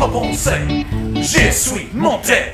pensée, je suis monté.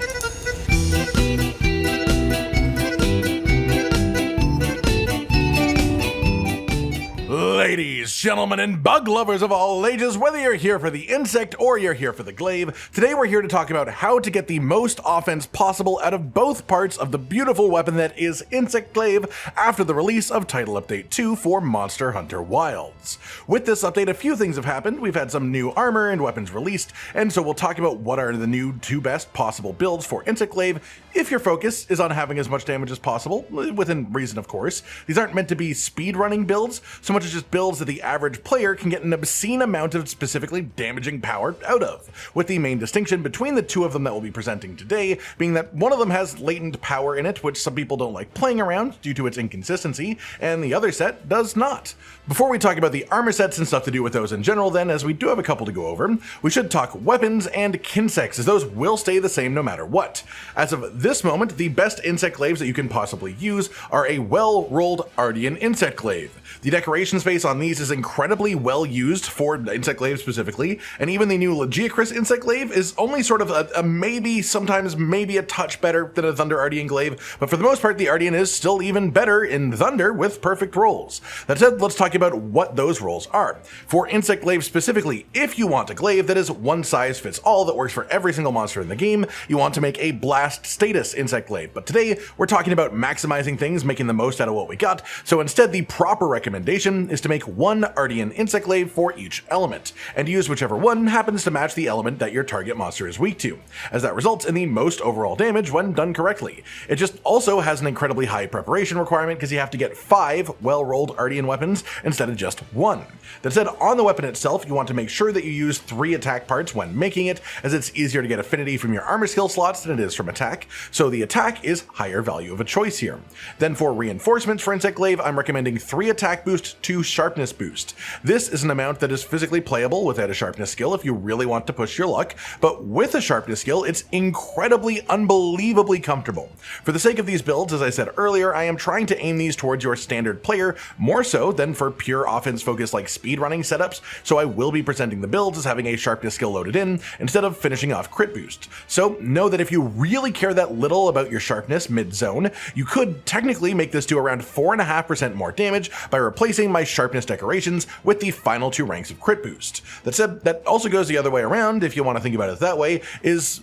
Ladies, gentlemen, and bug lovers of all ages, whether you're here for the insect or you're here for the glaive, today we're here to talk about how to get the most offense possible out of both parts of the beautiful weapon that is Insect Glaive after the release of Title Update 2 for Monster Hunter Wilds. With this update, a few things have happened. We've had some new armor and weapons released, and so we'll talk about what are the new two best possible builds for Insect Glaive if your focus is on having as much damage as possible, within reason of course. These aren't meant to be speedrunning builds, so much as just builds that the average player can get an obscene amount of specifically damaging power out of, with the main distinction between the two of them that we'll be presenting today being that one of them has latent power in it, which some people don't like playing around due to its inconsistency, and the other set does not. Before we talk about the armor sets and stuff to do with those in general then, as we do have a couple to go over, we should talk weapons and kinsects, as those will stay the same no matter what. As of this moment, the best insect glaives that you can possibly use are a well-rolled Artian insect glaive. The decoration space on these is incredibly well used for insect glaive specifically, and even the new lagiacrus insect glaive is only sort of a maybe, sometimes maybe a touch better than a thunder Artian glaive, but for the most part the Artian is still even better in thunder with perfect rolls. That said, let's talk about what those rolls are. For insect glaive specifically, if you want a glaive that is one size fits all that works for every single monster in the game, you want to make a blast status insect glaive, but today we're talking about maximizing things, making the most out of what we got, so instead the proper recommendation is to make one Artian insect glaive for each element, and use whichever one happens to match the element that your target monster is weak to, as that results in the most overall damage when done correctly. It just also has an incredibly high preparation requirement because you have to get 5 well-rolled Artian weapons instead of just 1. That said, on the weapon itself, you want to make sure that you use 3 attack parts when making it, as it's easier to get affinity from your armor skill slots than it is from attack, so the attack is higher value of a choice here. Then for reinforcements for Insect Glaive, I'm recommending 3 attack boost, 2 sharpness boost. This is an amount that is physically playable without a sharpness skill if you really want to push your luck, but with a sharpness skill, it's incredibly, unbelievably comfortable. For the sake of these builds, as I said earlier, I am trying to aim these towards your standard player more so than for pure offense focused like speedrunning setups, so I will be presenting the builds as having a sharpness skill loaded in instead of finishing off crit boost. So know that if you really care that little about your sharpness mid-zone, you could technically make this do around 4.5% more damage by replacing my sharpness decorations with the final 2 ranks of crit boost. That said, that also goes the other way around if you want to think about it that way, is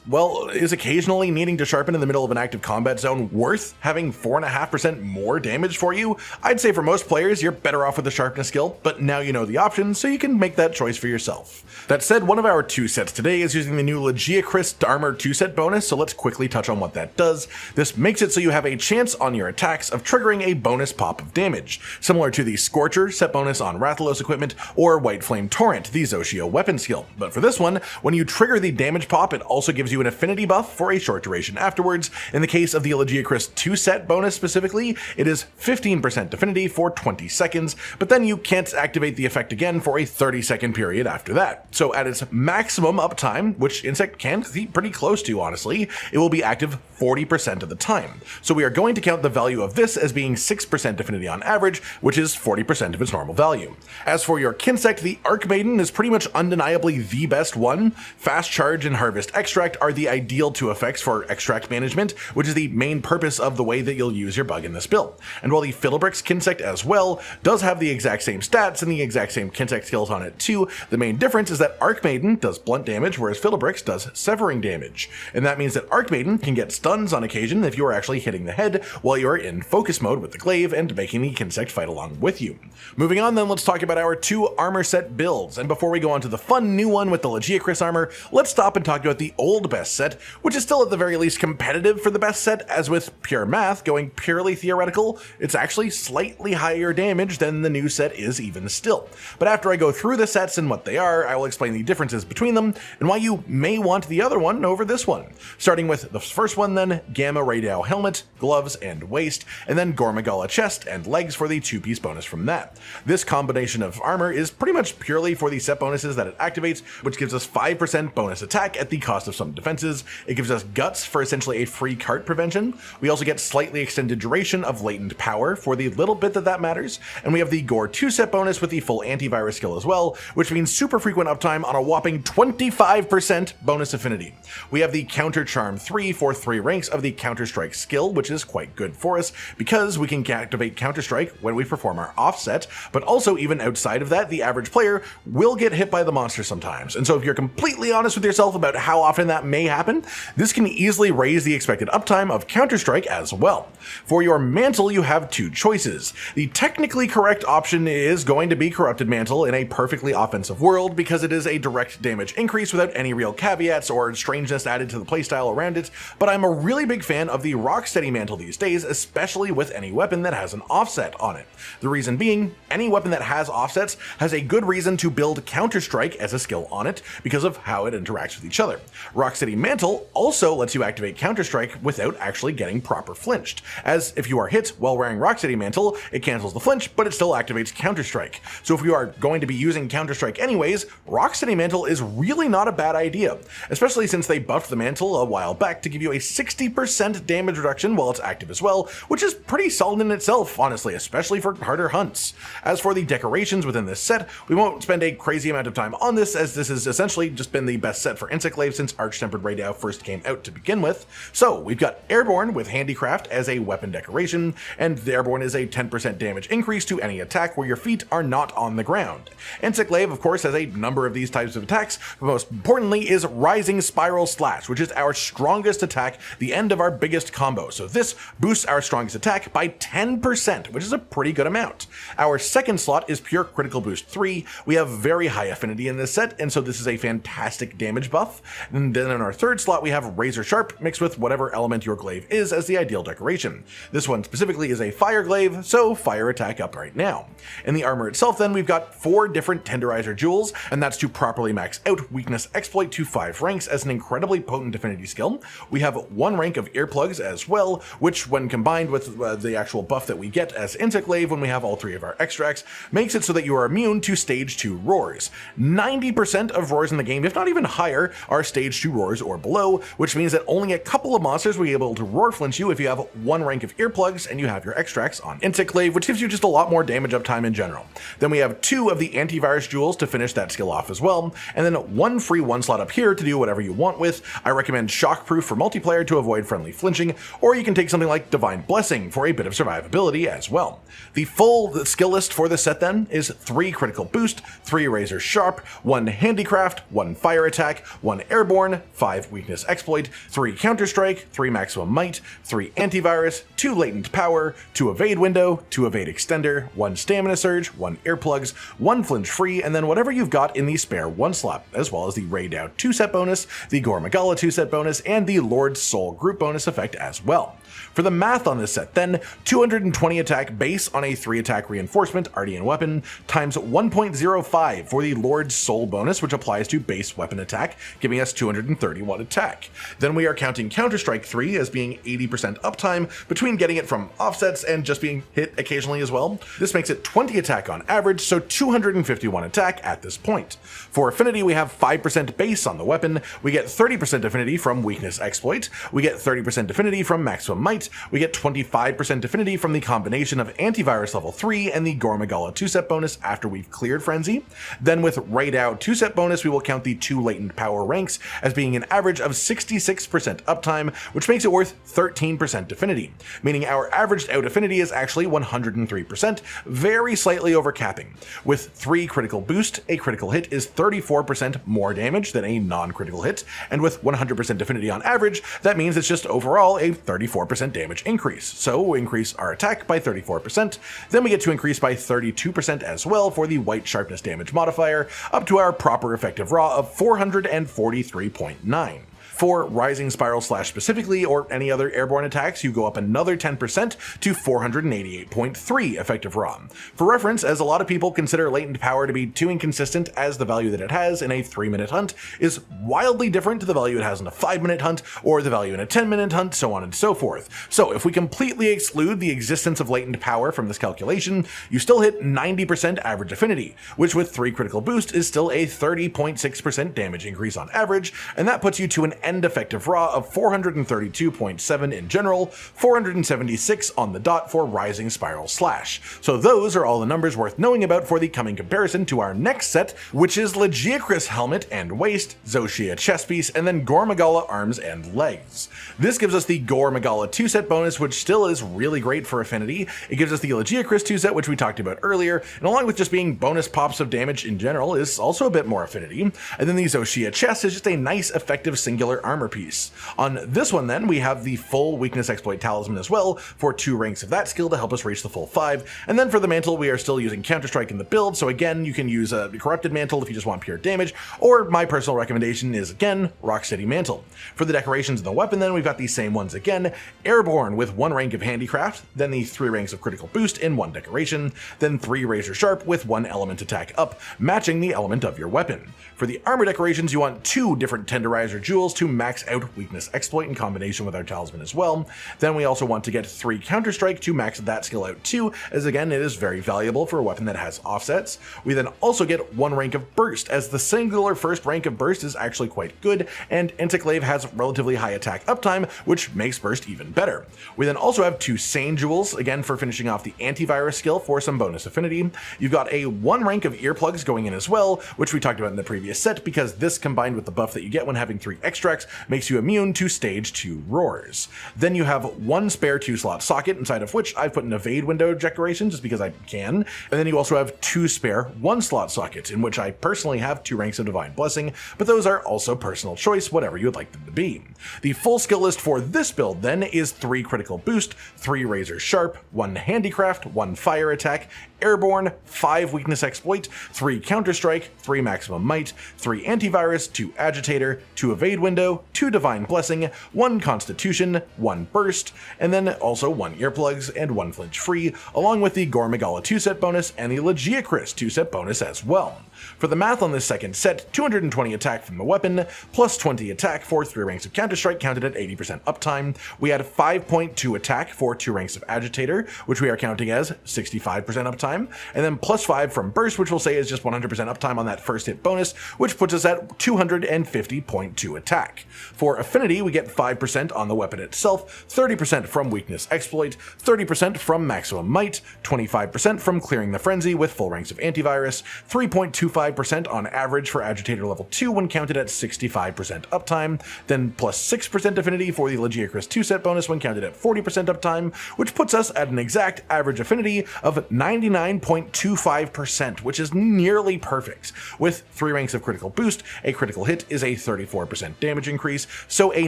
occasionally needing to sharpen in the middle of an active combat zone worth having 4.5% more damage for you? I'd say for most players you're better off with the sharpness skill, but now you know the options so you can make that choice for yourself. That said, one of our 2 sets today is using the new lagiacrus armor 2 set bonus, so let's quickly touch on what that does. This makes it so you have a chance on your attacks of triggering a bonus pop of damage, similar to the Scorcher set bonus on Rathalos equipment or White Flame Torrent, the Xochitl weapon skill. But for this one, when you trigger the damage pop, it also gives you an affinity buff for a short duration afterwards. In the case of the lagiacrus 2 set bonus specifically, it is 15% affinity for 20 seconds, but then you can't activate the effect again for a 30-second period after that. So at its maximum uptime, which Insect can be pretty close to honestly, it will be active 40% of the time. So we are going to count the value of this as being 6% affinity on average, which is 40% of its normal value. As for your kinsect, the Arkmaiden is pretty much undeniably the best one. Fast Charge and Harvest Extract are the ideal 2 effects for extract management, which is the main purpose of the way that you'll use your bug in this build. And while the Fiddlebricks kinsect as well does have the exact same stats and the exact same kinsect skills on it too, the main difference is that Arkmaiden does blunt damage, whereas Fiddlebricks does severing damage. And that means that Arkmaiden can get stuns on occasion if you are actually hitting the head while you are in focus mode with the glaive and making the kinsect fight along with you. Moving on then, let's talk about our 2 armor set builds, and before we go on to the fun new one with the lagiacrus armor, let's stop and talk about the old best set, which is still at the very least competitive for the best set, as with pure math going purely theoretical, it's actually slightly higher damage than the new set is even still. But after I go through the sets and what they are, I will explain the differences between them and why you may want the other one over this one. Starting with the first one then, Gamma Ray Dow helmet, gloves, and waist, and then gore magala chest and legs for the 2-piece bonus from that. This combo combination of armor is pretty much purely for the set bonuses that it activates, which gives us 5% bonus attack at the cost of some defenses. It gives us guts for essentially a free cart prevention. We also get slightly extended duration of latent power for the little bit that matters, and we have the gore 2 set bonus with the full antivirus skill as well, which means super frequent uptime on a whopping 25% bonus affinity. We have the counter charm 3 for 3 ranks of the counter strike skill, which is quite good for us because we can activate counter strike when we perform our offset, but also even outside of that, the average player will get hit by the monster sometimes. And so if you're completely honest with yourself about how often that may happen, this can easily raise the expected uptime of counter strike as well. For your mantle, you have 2 choices. The technically correct option is going to be corrupted mantle in a perfectly offensive world because it is a direct damage increase without any real caveats or strangeness added to the playstyle around it, but I'm a really big fan of the rock steady mantle these days, especially with any weapon that has an offset on it. The reason being, any weapon that has offsets has a good reason to build Counter-Strike as a skill on it because of how it interacts with each other. Rocksteady Mantle also lets you activate Counter-Strike without actually getting proper flinched, as if you are hit while wearing Rocksteady Mantle, it cancels the flinch, but it still activates Counter-Strike. So if you are going to be using Counter-Strike anyways, Rocksteady Mantle is really not a bad idea, especially since they buffed the Mantle a while back to give you a 60% damage reduction while it's active as well, which is pretty solid in itself, honestly, especially for harder hunts. As for the decorations within this set, we won't spend a crazy amount of time on this, as this has essentially just been the best set for Insect Glaive since Arch-Tempered Radau first came out to begin with. So we've got Airborne with Handicraft as a weapon decoration, and the Airborne is a 10% damage increase to any attack where your feet are not on the ground. Insect Glaive, of course, has a number of these types of attacks, but most importantly is Rising Spiral Slash, which is our strongest attack, the end of our biggest combo. So this boosts our strongest attack by 10%, which is a pretty good amount. Our second slot is Pure Critical Boost 3. We have very high affinity in this set, and so this is a fantastic damage buff. And then in our third slot, we have Razor Sharp mixed with whatever element your glaive is as the ideal decoration. This one specifically is a fire glaive, so fire attack up right now. In the armor itself then, we've got 4 different Tenderizer jewels, and that's to properly max out Weakness Exploit to 5 ranks as an incredibly potent affinity skill. We have 1 rank of earplugs as well, which when combined with the actual buff that we get as Insect Glaive when we have all 3 of our extracts, makes it so that you are immune to stage 2 roars. 90% of roars in the game, if not even higher, are stage 2 roars or below, which means that only a couple of monsters will be able to roar flinch you if you have 1 rank of earplugs and you have your extracts on Insect Glaive, which gives you just a lot more damage uptime in general. Then we have 2 of the antivirus jewels to finish that skill off as well, and then 1 free 1 slot up here to do whatever you want with. I recommend Shockproof for multiplayer to avoid friendly flinching, or you can take something like Divine Blessing for a bit of survivability as well. The full skill list for this set then is 3 Critical Boost, 3 Razor Sharp, 1 Handicraft, 1 Fire Attack, 1 Airborne, 5 Weakness Exploit, 3 Counter Strike, 3 Maximum Might, 3 Antivirus, 2 Latent Power, 2 Evade Window, 2 Evade Extender, 1 Stamina Surge, 1 Earplugs, 1 Flinch Free, and then whatever you've got in the spare 1 slot, as well as the Radau 2 set bonus, the Gore Magala 2 set bonus, and the Lord's Soul group bonus effect as well. For the math on this set then, 220 attack base on a 3 attack reinforcement Artian weapon times 1.05 for the Lord's Soul bonus, which applies to base weapon attack, giving us 231 attack. Then we are counting Counter-Strike 3 as being 80% uptime between getting it from offsets and just being hit occasionally as well. This makes it 20 attack on average, so 251 attack at this point. For affinity, we have 5% base on the weapon, we get 30% affinity from Weakness Exploit, we get 30% affinity from Maximum Might, we get 25% affinity from the combination of Antivirus level 3 and the Gore Magala 2 set bonus after we've cleared Frenzy. Then with Radau 2 set bonus, we will count the 2 latent power ranks as being an average of 66% uptime, which makes it worth 13% affinity, meaning our averaged out affinity is actually 103%, very slightly overcapping. With 3 critical boost, a critical hit is 34% more damage than a non-critical hit, and with 100% affinity on average, that means it's just overall a 34% damage increase. So we'll increase our attack by 34%, then we get to increase by 32% as well for the white sharpness damage modifier, up to our proper effective raw of 443.9. For Rising Spiral Slash specifically, or any other airborne attacks, you go up another 10% to 488.3 effective raw. For reference, as a lot of people consider latent power to be too inconsistent, as the value that it has in a 3-minute hunt is wildly different to the value it has in a 5-minute hunt, or the value in a 10-minute hunt, so on and so forth. So if we completely exclude the existence of latent power from this calculation, you still hit 90% average affinity, which with 3 critical boost is still a 30.6% damage increase on average, and that puts you to an end effective raw of 432.7 in general, 476 on the dot for Rising Spiral Slash. So those are all the numbers worth knowing about for the coming comparison to our next set, which is Lagiacrus helmet and waist, Zoshia chest piece, and then gore magala arms and legs. This gives us the gore magala 2-set bonus, which still is really great for affinity. It gives us the Lagiacrus 2-set, which we talked about earlier, and along with just being bonus pops of damage in general, is also a bit more affinity. And then the Zoshia chest is just a nice effective singular armor piece. On this one then, we have the full weakness exploit talisman as well for 2 ranks of that skill to help us reach the full 5. And then for the mantle, we are still using Counter-Strike in the build, so again, you can use a corrupted mantle if you just want pure damage, or my personal recommendation is again, Rock City Mantle. For the decorations of the weapon then, we've got the same ones again, airborne with 1 rank of handicraft, then the 3 ranks of critical boost in 1 decoration, then 3 razor sharp with 1 element attack up, matching the element of your weapon. For the armor decorations, you want 2 different tenderizer jewels to max out weakness exploit in combination with our talisman as well. Then we also want to get 3 Counter-Strike to max that skill out too, as again it is very valuable for a weapon that has offsets. We then also get 1 rank of burst, as the singular first rank of burst is actually quite good, and Insect Glaive has relatively high attack uptime, which makes burst even better. We then also have 2 sane jewels, again for finishing off the antivirus skill for some bonus affinity. You've got a 1 rank of earplugs going in as well, which we talked about in the previous set, because this combined with the buff that you get when having 3 extracts makes you immune to stage 2 roars. Then you have 1 spare 2-slot socket, inside of which I've put an evade window decoration just because I can, and then you also have 2 spare 1-slot sockets, in which I personally have 2 ranks of Divine Blessing, but those are also personal choice, whatever you would like them to be. The full skill list for this build then is 3 critical boost, 3 razor sharp, 1 handicraft, 1 fire attack, airborne, 5 weakness exploit, 3 counter-strike, 3 maximum might, 3 antivirus, 2 agitator, 2 evade window, 2 divine blessing, 1 constitution, 1 burst, and then also 1 earplugs and 1 flinch free, along with the gore magala 2-set bonus and the Lagiacrus 2-set bonus as well. For the math on this second set, 220 attack from the weapon, plus 20 attack for 3 ranks of Counter-Strike counted at 80% uptime. We had 5.2 attack for 2 ranks of Agitator, which we are counting as 65% uptime, and then plus 5 from Burst, which we'll say is just 100% uptime on that first hit bonus, which puts us at 250.2 attack. For Affinity, we get 5% on the weapon itself, 30% from Weakness Exploit, 30% from Maximum Might, 25% from Clearing the Frenzy with full ranks of Antivirus, 3.25% on average for Agitator level 2 when counted at 65% uptime, then plus 6% affinity for the Lagiacrus 2-set bonus when counted at 40% uptime, which puts us at an exact average affinity of 99.25%, which is nearly perfect. With 3 ranks of critical boost, a critical hit is a 34% damage increase, so a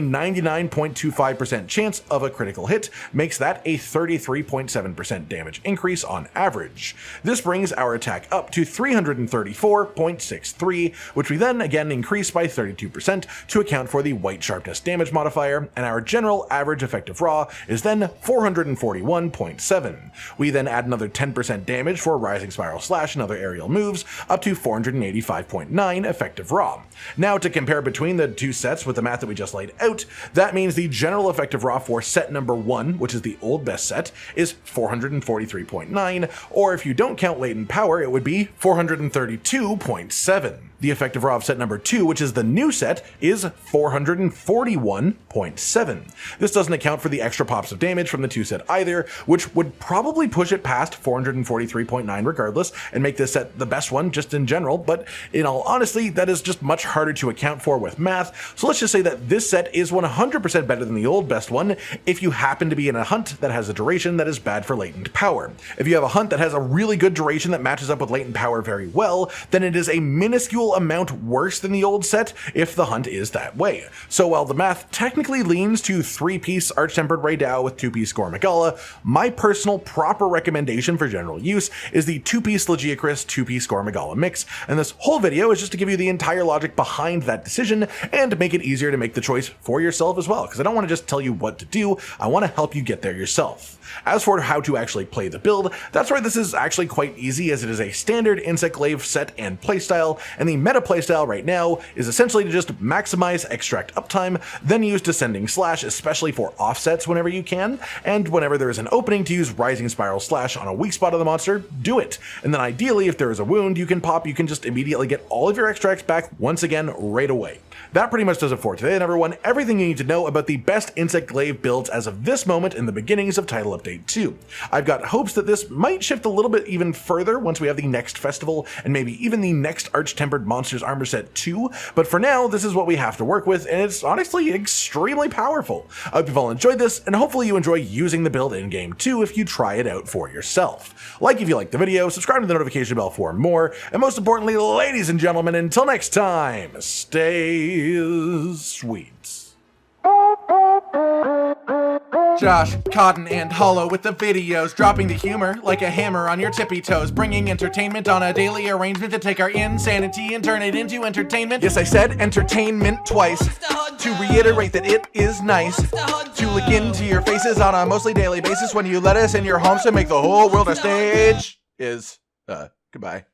99.25% chance of a critical hit makes that a 33.7% damage increase on average. This brings our attack up to 334.63, which we then again increase by 32% to account for the white sharpness damage modifier, and our general average effective raw is then 441.7. We then add another 10% damage for Rising Spiral Slash and other aerial moves, up to 485.9 effective raw. Now to compare between the two sets with the math that we just laid out, that means the general effective raw for set number 1, which is the old best set, is 443.9, or if you don't count latent power, it would be 432.7. The effective raw of set number 2, which is the new set, is 441.7. This doesn't account for the extra pops of damage from the 2 set either, which would probably push it past 443.9 regardless, and make this set the best one just in general, but in all honesty, that is just much harder to account for with math, so let's just say that this set is 100% better than the old best one if you happen to be in a hunt that has a duration that is bad for latent power. If you have a hunt that has a really good duration that matches up with latent power very well, then it is a minuscule amount worse than the old set if the hunt is that way. So while the math technically leans to 3-piece Arch-Tempered Raydao with 2-piece Gore Magala, my personal proper recommendation for general use is the 2-piece Lagiacrus, 2-piece Gore Magala mix, and this whole video is just to give you the entire logic behind that decision and make it it easier to make the choice for yourself as well, because I don't want to just tell you what to do, I want to help you get there yourself. As for how to actually play the build, that's where this is actually quite easy, as it is a standard Insect Glaive set and playstyle, and the meta playstyle right now is essentially to just maximize extract uptime, then use descending slash, especially for offsets whenever you can, and whenever there is an opening to use rising spiral slash on a weak spot of the monster, do it. And then ideally, if there is a wound you can pop, you can just immediately get all of your extracts back once again right away. That pretty much does it for today, everyone. Everything you need to know about the best Insect Glaive builds as of this moment in the beginnings of Title Update 2. I've got hopes that this might shift a little bit even further once we have the next festival, and maybe even the next Arch-Tempered Monsters Armor Set 2, but for now, this is what we have to work with, and it's honestly extremely powerful. I hope you've all enjoyed this, and hopefully you enjoy using the build in-game too if you try it out for yourself. Like if you liked the video, subscribe to the notification bell for more, and most importantly, ladies and gentlemen, until next time, stay sweet. Josh, Cotton, and Hollow with the videos, dropping the humor like a hammer on your tippy toes, bringing entertainment on a daily arrangement to take our insanity and turn it into entertainment. Yes, I said entertainment twice, to reiterate that it is nice to look into your faces on a mostly daily basis when you let us in your homes to make the whole world a stage. Goodbye.